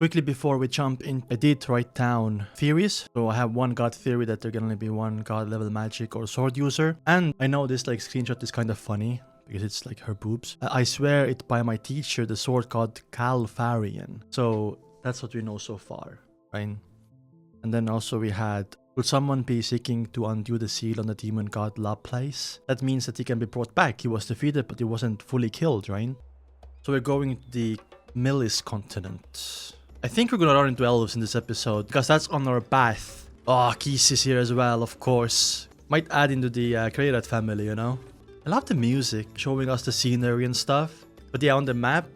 Quickly before we jump in, I did write down theories. So I have one god theory that there can only be one god level magic or sword user. And I know this like screenshot is kind of funny because it's like her boobs. I swear it by my teacher, the sword god Calfarian. So that's what we know so far, right? And then also we had, will someone be seeking to undo the seal on the demon god Laplace? That means that he can be brought back. He was defeated, but he wasn't fully killed, right? So we're going to the Millis continent. I think we're gonna run into elves in this episode, because that's on our path. Oh, Keys is here as well, of course. Might add into the Krayrat family, you know? I love the music, showing us the scenery and stuff. But yeah, on the map,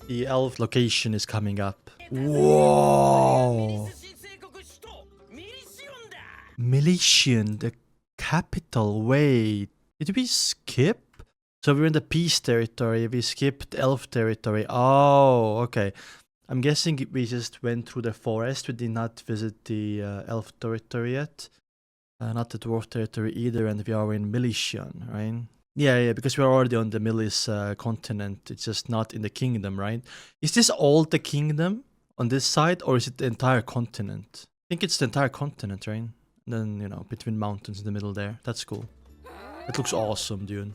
the elf location is coming up. Whoa! Militian, the capital. Wait, did we skip? So we're in the peace territory, we skipped elf territory. Oh, okay. I'm guessing we just went through the forest. We did not visit the elf territory yet. Not the dwarf territory either, and we are in Militian, right? Yeah, because we're already on the Millis continent. It's just not in the kingdom, right? Is this all the kingdom on this side, or is it the entire continent? I think it's the entire continent, right? And then, you know, between mountains in the middle there. That's cool. It looks awesome, dude.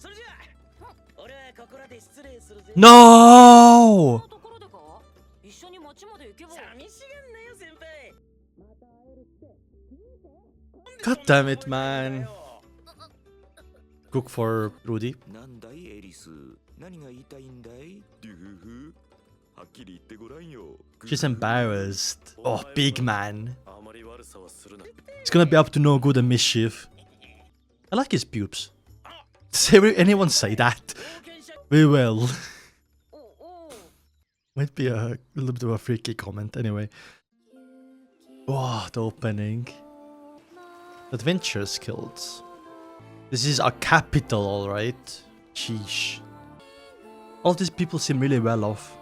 No! God damn it, man. Cook for Rudy. She's embarrassed. Oh, big man. It's gonna be up to no good and mischief. I like his pubes. Will anyone say that? We will. Might be a little bit of a freaky comment anyway. Oh, the opening. Adventure skills. This is a capital, alright? Sheesh. All these people seem really well off.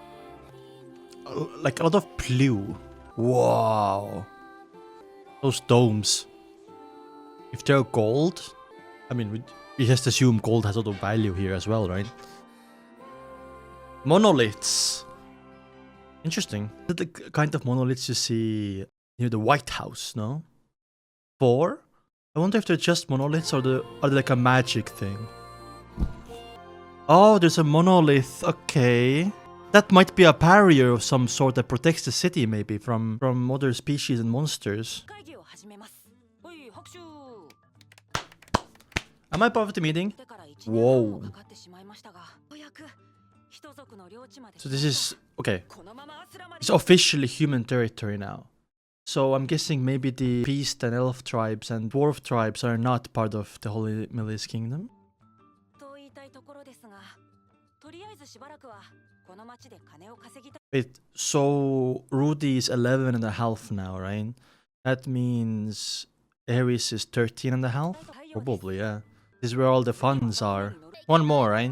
Like a lot of blue. Wow. Those domes. If they're gold, I mean, we just assume gold has a lot of value here as well, right? Monoliths. Interesting. The kind of monoliths you see near the White House, no? 4? I wonder if they're just monoliths or are they like a magic thing? Oh, there's a monolith. Okay. That might be a barrier of some sort that protects the city, maybe, from other species and monsters. Am I part of the meeting? Whoa. So this is... okay. It's officially human territory now. So I'm guessing maybe the beast and elf tribes and dwarf tribes are not part of the Holy Millis Kingdom. Wait, so Rudy is 11.5 now, right? That means Ares is 13.5? Probably, yeah. This is where all the funds are. One more, right?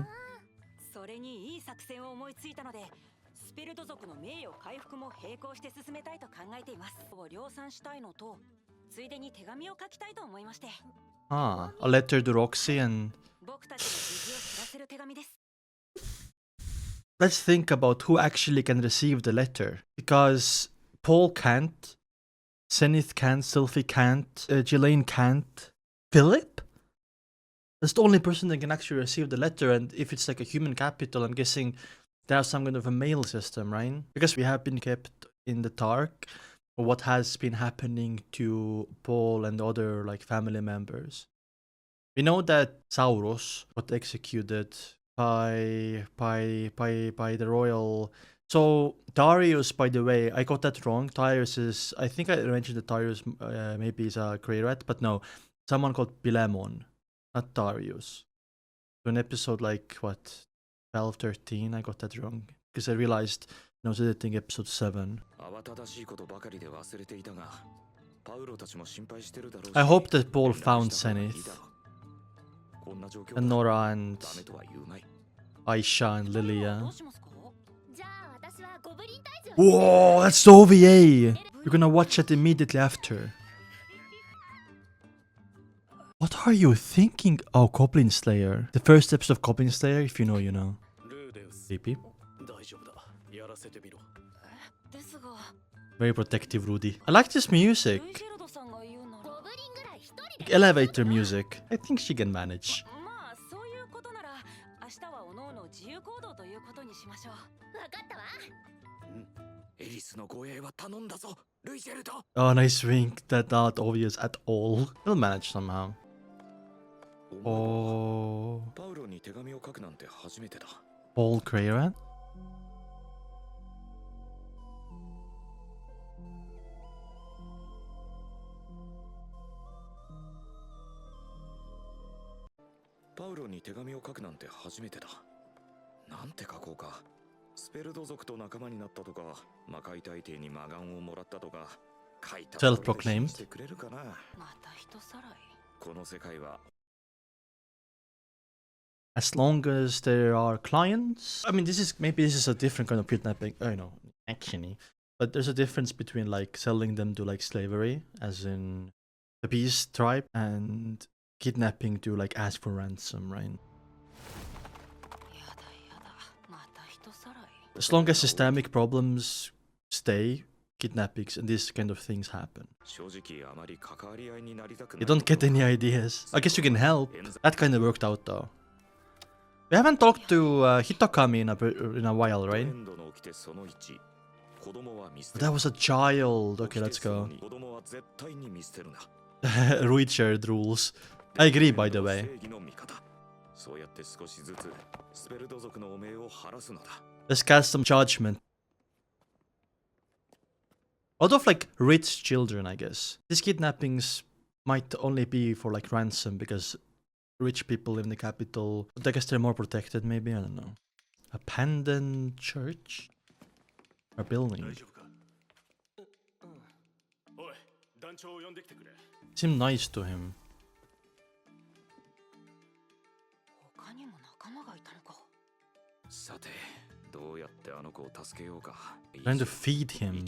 Ah, a letter to Roxy and... Let's think about who actually can receive the letter. Because Paul can't, Zenith can't, Sylphie can't, Jelaine can't. Philip? That's the only person that can actually receive the letter, and if it's like a human capital, I'm guessing they have some kind of a mail system, right? Because we have been kept in the dark for what has been happening to Paul and other like family members. We know that Sauros got executed by the royal. So Darius, by the way, I got that wrong. Darius is, I think I mentioned that Darius maybe is a Krayrat, but no, someone called Bilemon, not Darius. So in episode like what, 12, 13, I got that wrong because I realized when I was editing episode 7. I hope that Paul found Zenith and Nora and Aisha and Lilia. Whoa, that's the OVA! You're gonna watch it immediately after. What are you thinking? Oh, Goblin Slayer. The first episode of Goblin Slayer, if you know, you know. Creepy. Very protective Rudy. I like this music. Like elevator music. I think she can manage. Oh, nice wink. That's not obvious at all. He'll manage somehow. Oh. Paul Crayon? Self-proclaimed. As long as there are clients. I mean, maybe this is a different kind of kidnapping. I know, actually. But there's a difference between like selling them to like slavery, as in the Beast tribe, and kidnapping to like ask for ransom, right? As long as systemic problems stay, kidnappings and these kind of things happen. You don't get any ideas. I guess you can help. That kind of worked out though. We haven't talked to Hitokami in a while, right? That was a child. Okay, let's go. Richard rules. I agree, by the way. Let's cast some judgment. Out of like rich children, I guess. These kidnappings might only be for like ransom because rich people live in the capital. But I guess they're more protected, maybe. I don't know. Abandoned church? Or building? Seemed nice to him. Trying to feed him.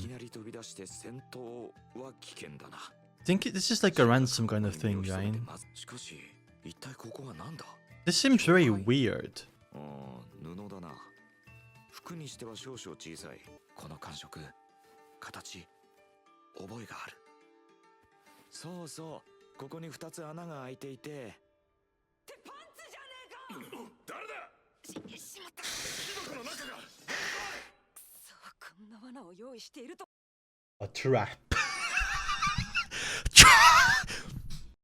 I think this is like a ransom kind of thing, right? This seems very weird. A trap.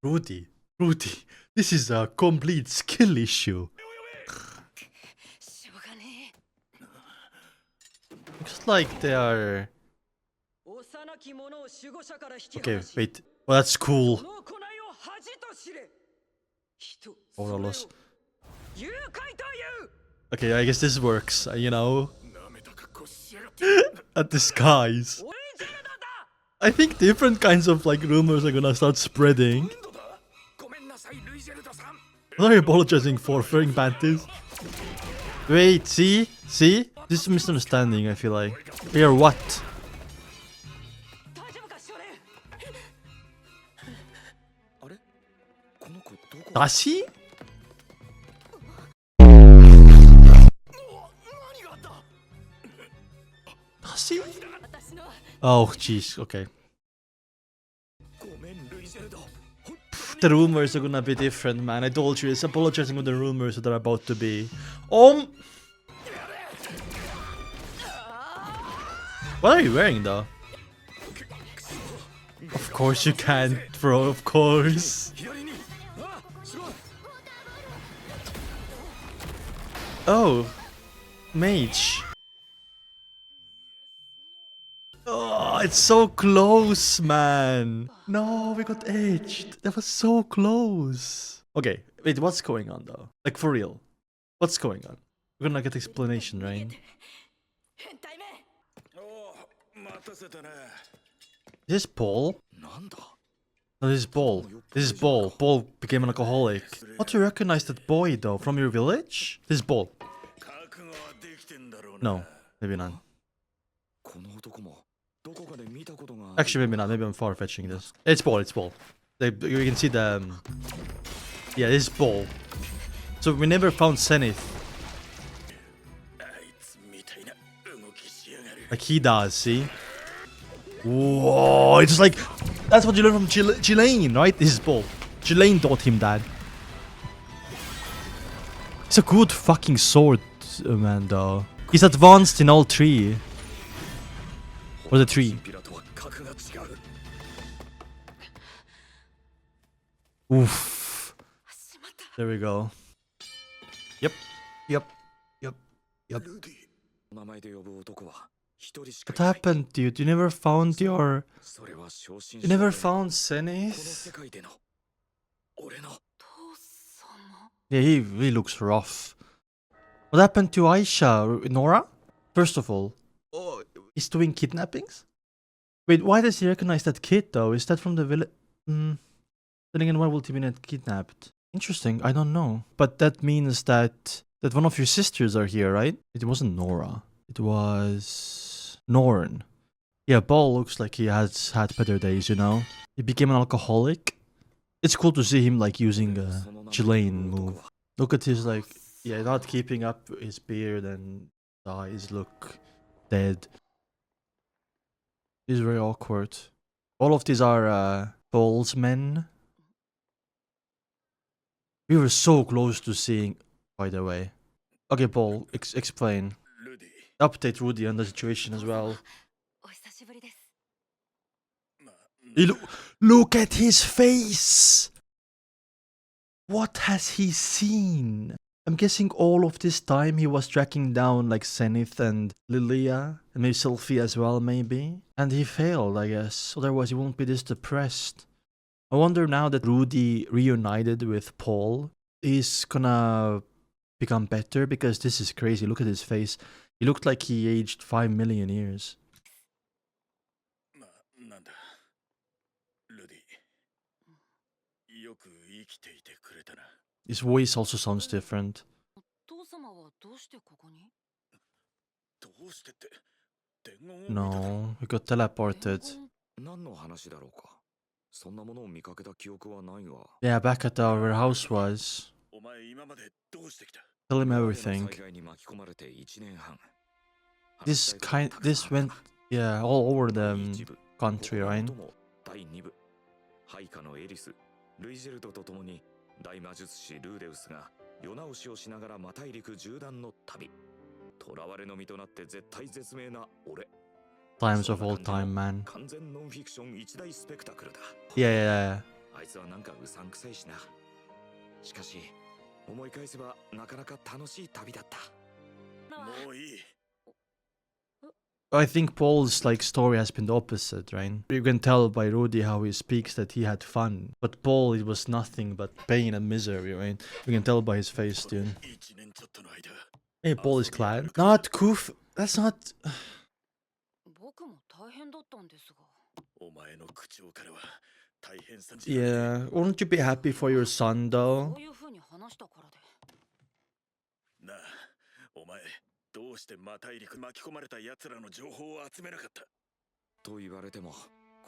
Rudy, this is a complete skill issue. Looks like they are... Okay, wait. Oh, that's cool. Oh, okay, I guess this works, you know? A disguise. I think different kinds of like rumors are gonna start spreading. What are you apologizing for? Wearing panties? Wait, see? See? This is misunderstanding, I feel like. We are what? Does he? Does he? Oh, jeez, okay. The rumors are gonna be different, man. I told you, it's apologizing for the rumors that are about to be. What are you wearing, though? Of course you can't, bro, of course. Oh, mage. Oh, it's so close, man. No, we got edged. That was so close. Okay, wait, what's going on though? Like for real. What's going on? We're gonna get explanation, right? Is this Paul? No, this is Paul. This is Paul. Paul became an alcoholic. How do you recognize that boy though? From your village? This is Paul. No, maybe not. Actually, maybe not. Maybe I'm far-fetching this. It's Paul, it's Paul. You can see the... yeah, this is Paul. So we never found Zenith. Like he does, see? Whoa, it's like, that's what you learn from Ghislaine, right? This is Paul. Ghislaine taught him that. It's a good fucking sword, man, though. He's advanced in all three. Or the three. Oof. There we go. Yep. Yep. Yep. Yep. What happened, dude? You never found your... You never found Zenith? Yeah, he looks rough. What happened to Aisha? Nora? First of all, he's doing kidnappings? Wait, why does he recognize that kid though? Is that from the village? Then again, why would he be kidnapped? Interesting, I don't know. But that means that one of your sisters are here, right? It wasn't Nora. It was... Norn. Yeah, Paul looks like he has had better days, you know? He became an alcoholic. It's cool to see him like using a Ghislaine move. Look at his like... Yeah, not keeping up his beard and his eyes look dead. This is very awkward. All of these are Paul's men. We were so close to seeing, by the way. Okay, Paul, explain. Update Rudy on the situation as well. Look at his face! What has he seen? I'm guessing all of this time he was tracking down like Zenith and Lilia, and maybe Sylphie as well, maybe. And he failed, I guess. Otherwise he won't be this depressed. I wonder now that Rudy reunited with Paul, he's gonna become better, because this is crazy. Look at his face. He looked like he aged 5 million years. His voice also sounds different. No, he got teleported. Yeah, back at where our house was. Tell him everything. This went, yeah, all over the country, right? 大魔術師ルーデウスが世直しをしながら魔大陸縦断の旅。囚われの身となって絶体絶命な俺。Times of all time, man. 完全ノンフィクション一大スペクタクルだ。Yeah. あいつはなんかうさんくさいしな。しかし思い返せばなかなか楽しい旅だった。もういい。I think Paul's like story has been the opposite, right? You can tell by Rudy how he speaks that he had fun. But Paul, it was nothing but pain and misery, right? You can tell by his face, dude. Hey, Paul is glad. Not Kuf. That's not... Yeah, wouldn't you be happy for your son, though? どうして魔大陸巻き込まれた奴らの情報を集めなかったと言われても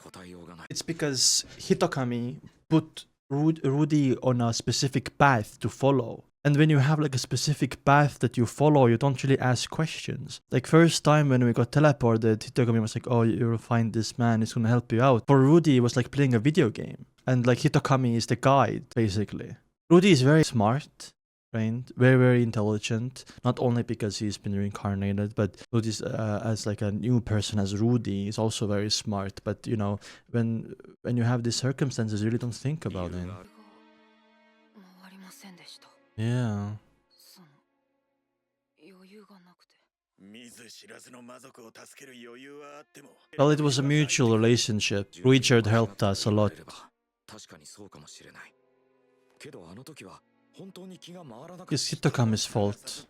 答えようがない。It's because Hitokami put Rudy on a specific path to follow. And when you have like a specific path that you follow, you don't really ask questions. Like first time when we got teleported, Hitokami was like, oh, you'll find this man, he's gonna help you out. For Rudy, it was like playing a video game. And like Hitokami is the guide, basically. Rudy is very smart. Right? Very, very intelligent. Not only because he's been reincarnated, but Rudy's as like a new person as Rudy is also very smart. But you know, when you have these circumstances, you really don't think about it. Yeah. Well, it was a mutual relationship. Richard helped us a lot. It's Hitokami's fault.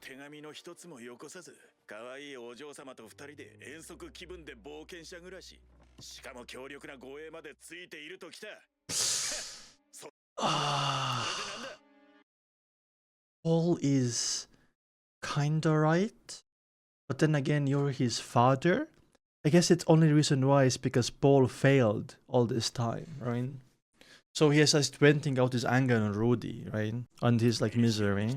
Paul is kinda right, but then again, you're his father. I guess it's only reason why is because Paul failed all this time, right? So he has just venting out his anger on Rudy, right? On his like misery.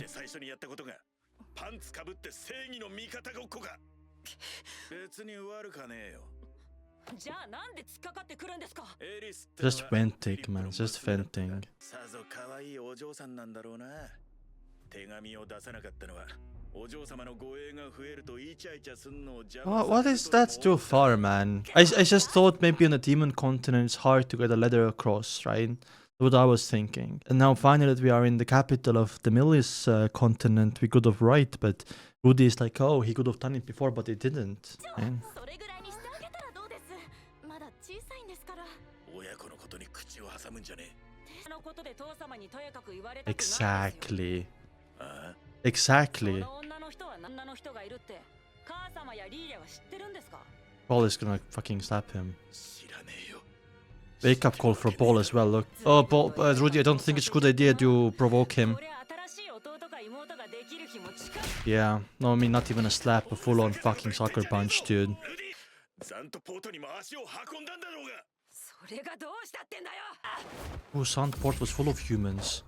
Just venting, man. Just venting. What is that? Too far, man. I just thought maybe on the demon continent it's hard to get a letter across, right? What I was thinking. And now finally that we are in the capital of the Millis continent, we could have right, but Rudy is like, oh, he could have done it before, but he didn't. Right? Exactly. Exactly. Paul is gonna fucking slap him. Wake up call for Paul as well, look. Oh, Paul, Rudy, I don't think it's a good idea to provoke him. Yeah, no, I mean, not even a slap, a full-on fucking sucker punch, dude. Oh, Sandport was full of humans.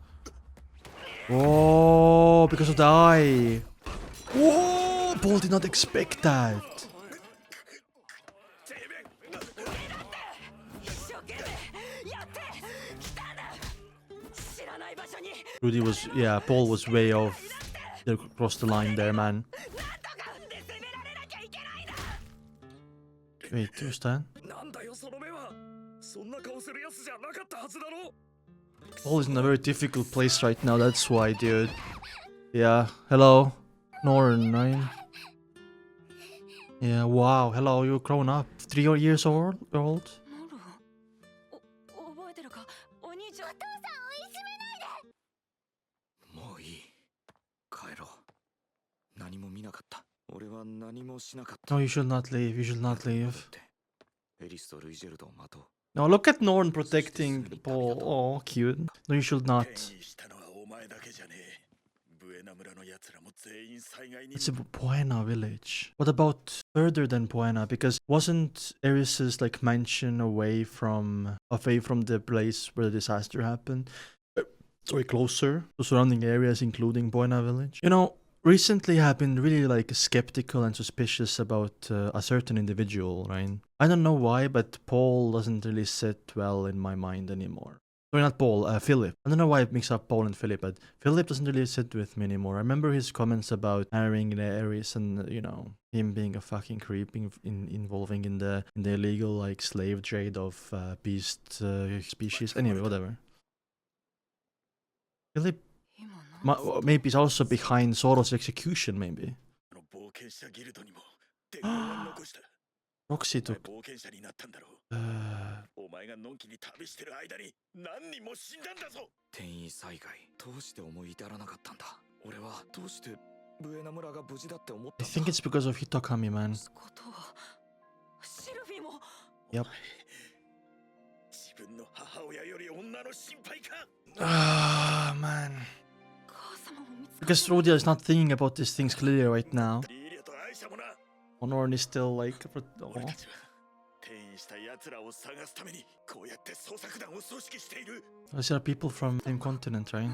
Oh, because of the eye. Oh, Paul did not expect that. Rudy was, yeah, Paul was way off. They crossed the line there, man. Wait, who's that? Paul is in a very difficult place right now, that's why, dude. Yeah, hello. Norn, right? Yeah, wow, hello, you're grown up. 3 years old? No, you should not leave, you should not leave. No, look at Norn protecting Paul. Oh, cute. No, you should not. It's a Buena village. What about further than Buena? Because wasn't Eris's like mansion away from the place where the disaster happened? Sorry, closer to surrounding areas, including Buena village. You know, recently I've been really like skeptical and suspicious about a certain individual, right? I don't know why, but Paul doesn't really sit well in my mind anymore. Sorry, not Paul, Philip. I don't know why I mix up Paul and Philip, but Philip doesn't really sit with me anymore. I remember his comments about marrying the Aries and, you know, him being a fucking creep involving in the illegal like slave trade of beast species. Anyway, whatever. Philip maybe he's also behind Soros' execution, maybe. Roxy took... I think it's because of Hitokami, man. Yep. Ah, man. Because Rodia is not thinking about these things clearly right now. Honorn is still like... Oh. These are people from the same continent, right?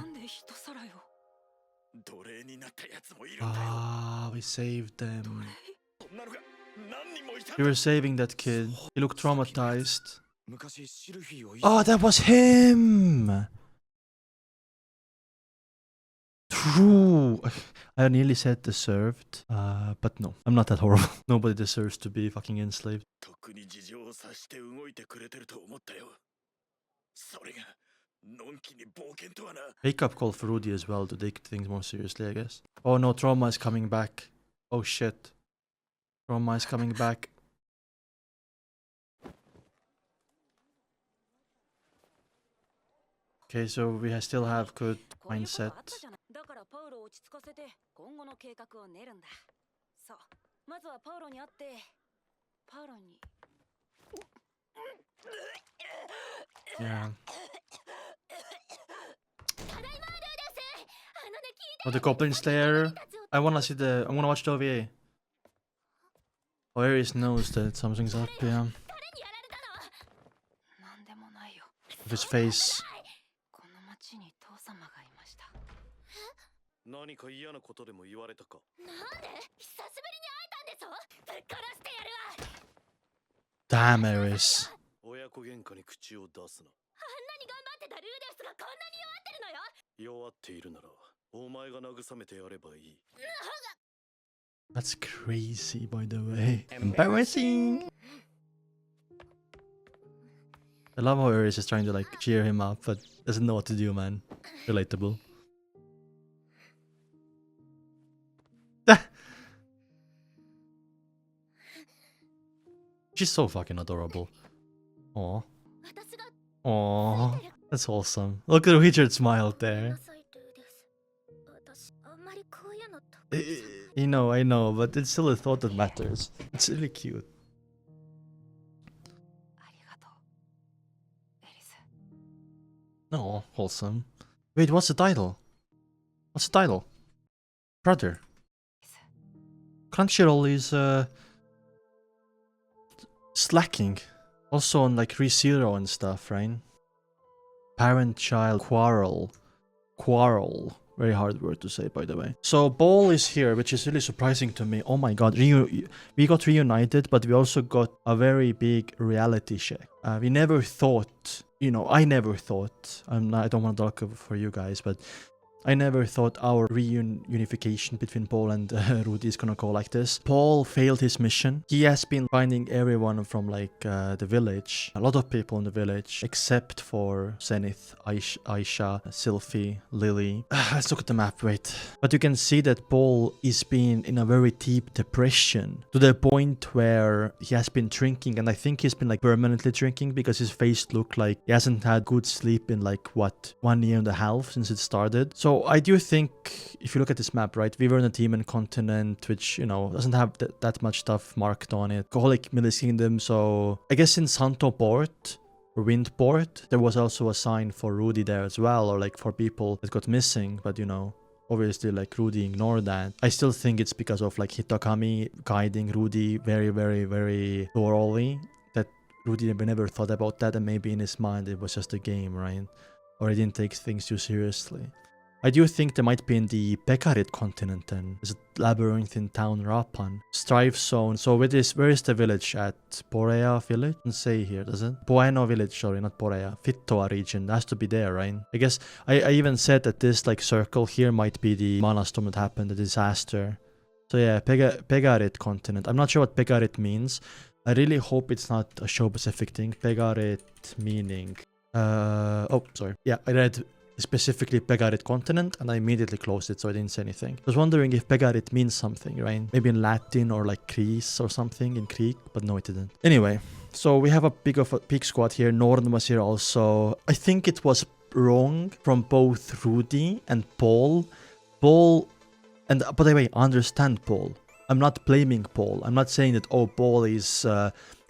Ah, we saved them. We were saving that kid. He looked traumatized. Oh, that was him! True! I nearly said deserved, but no, I'm not that horrible. Nobody deserves to be fucking enslaved. Wake up call for Rudy as well to take things more seriously, I guess. Oh no, Trauma is coming back. Oh shit. Trauma is coming back. Okay, so we still have good mindset. Yeah. Oh, the Goblin Slayer. I wanna watch the OVA. Oh, Aries knows that something's up, yeah. Of his face. Damn, Eris. That's crazy, by the way. Embarrassing. I love how Eris is trying to like cheer him up, but doesn't know what to do, man. Relatable. She's so fucking adorable. Aw. Aw. That's awesome. Look at Richard smiled there. I know, but it's still a thought that matters. It's really cute. No, wholesome. Wait, what's the title? What's the title? Brother. Crunchyroll is slacking. Also on like ReZero and stuff, right? Parent-child quarrel. Quarrel. Very hard word to say, by the way. So Ball is here, which is really surprising to me. Oh my god, we got reunited, but we also got a very big reality check. We never thought, I never thought, I don't want to talk for you guys, but I never thought our reunification between Paul and Rudy is gonna go like this. Paul failed his mission. He has been finding everyone from like the village, a lot of people in the village, except for Zenith, Aisha, Sylphie, Lily. Let's look at the map, wait. But you can see that Paul is being in a very deep depression to the point where he has been drinking, and I think he's been like permanently drinking because his face looked like he hasn't had good sleep in like what, 1.5 years since it started. So I do think, if you look at this map, right, we were in a demon continent, which, doesn't have that much stuff marked on it. Alcoholic Millis Kingdom, so I guess in Santo Port, or Windport, there was also a sign for Rudy there as well, or like for people that got missing, but obviously like Rudy ignored that. I still think it's because of like Hitakami guiding Rudy very, very, very thoroughly, that Rudy never thought about that, and maybe in his mind it was just a game, right? Or he didn't take things too seriously. I do think they might be in the Pekarit continent then. There's a labyrinth in town Rapan. Strife zone. So where is the village at? Porea village? Doesn't say here, does it? Bueno village, sorry, not Porea. Fittoa region. That has to be there, right? I guess I even said that this like circle here might be the mana storm that happened, the disaster. So yeah, Pekarit continent. I'm not sure what Pekarit means. I really hope it's not a show specific thing. Pekarit meaning... oh, sorry. Yeah, I read specifically Pekarit continent, and I immediately closed it, so I didn't say anything. I was wondering if Pekarit means something, right? Maybe in Latin or like Greece or something in Greek, but no, it didn't. Anyway, so we have a big squad here. Norn was here also. I think it was wrong from both Rudy and Paul. And by the way, I understand Paul. I'm not blaming Paul. I'm not saying that, oh, Paul is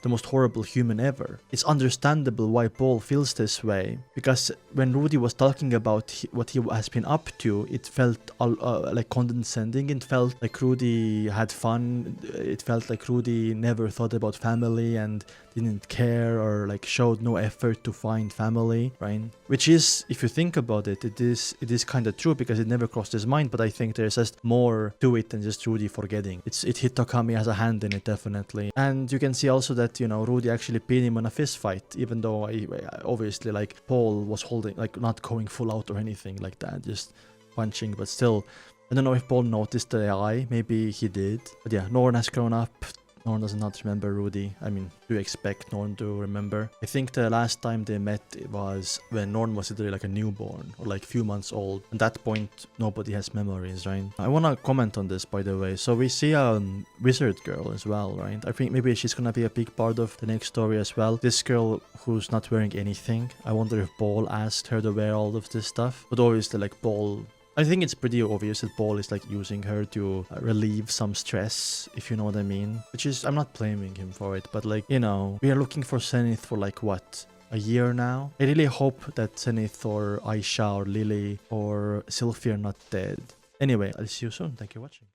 the most horrible human ever. It's understandable why Paul feels this way, because when Rudy was talking about what he has been up to, it felt like condescending. It felt like Rudy had fun. It felt like Rudy never thought about family and didn't care, or like showed no effort to find family, right? Which is, if you think about it, it is kind of true, because it never crossed his mind. But I think there's just more to it than just Rudy forgetting. It Hitakami has a hand in it, definitely. And you can see also that, Rudy actually beat him in a fist fight, even though I obviously like Paul was holding, like not going full out or anything like that, just punching. But still, I don't know if Paul noticed the AI. Maybe he did. But yeah, Norn has grown up. Norn does not remember Rudy. I mean, do you expect Norn to remember? I think the last time they met was when Norn was literally like a newborn, or like few months old. At that point, nobody has memories, right? I want to comment on this, by the way. So we see a wizard girl as well, right? I think maybe she's gonna be a big part of the next story as well. This girl who's not wearing anything. I wonder if Paul asked her to wear all of this stuff. But obviously, like Paul... I think it's pretty obvious that Paul is like using her to relieve some stress, if you know what I mean. Which is, I'm not blaming him for it, but like, we are looking for Zenith for like what? A year now? I really hope that Zenith or Aisha or Lily or Sylphie are not dead. Anyway, I'll see you soon. Thank you for watching.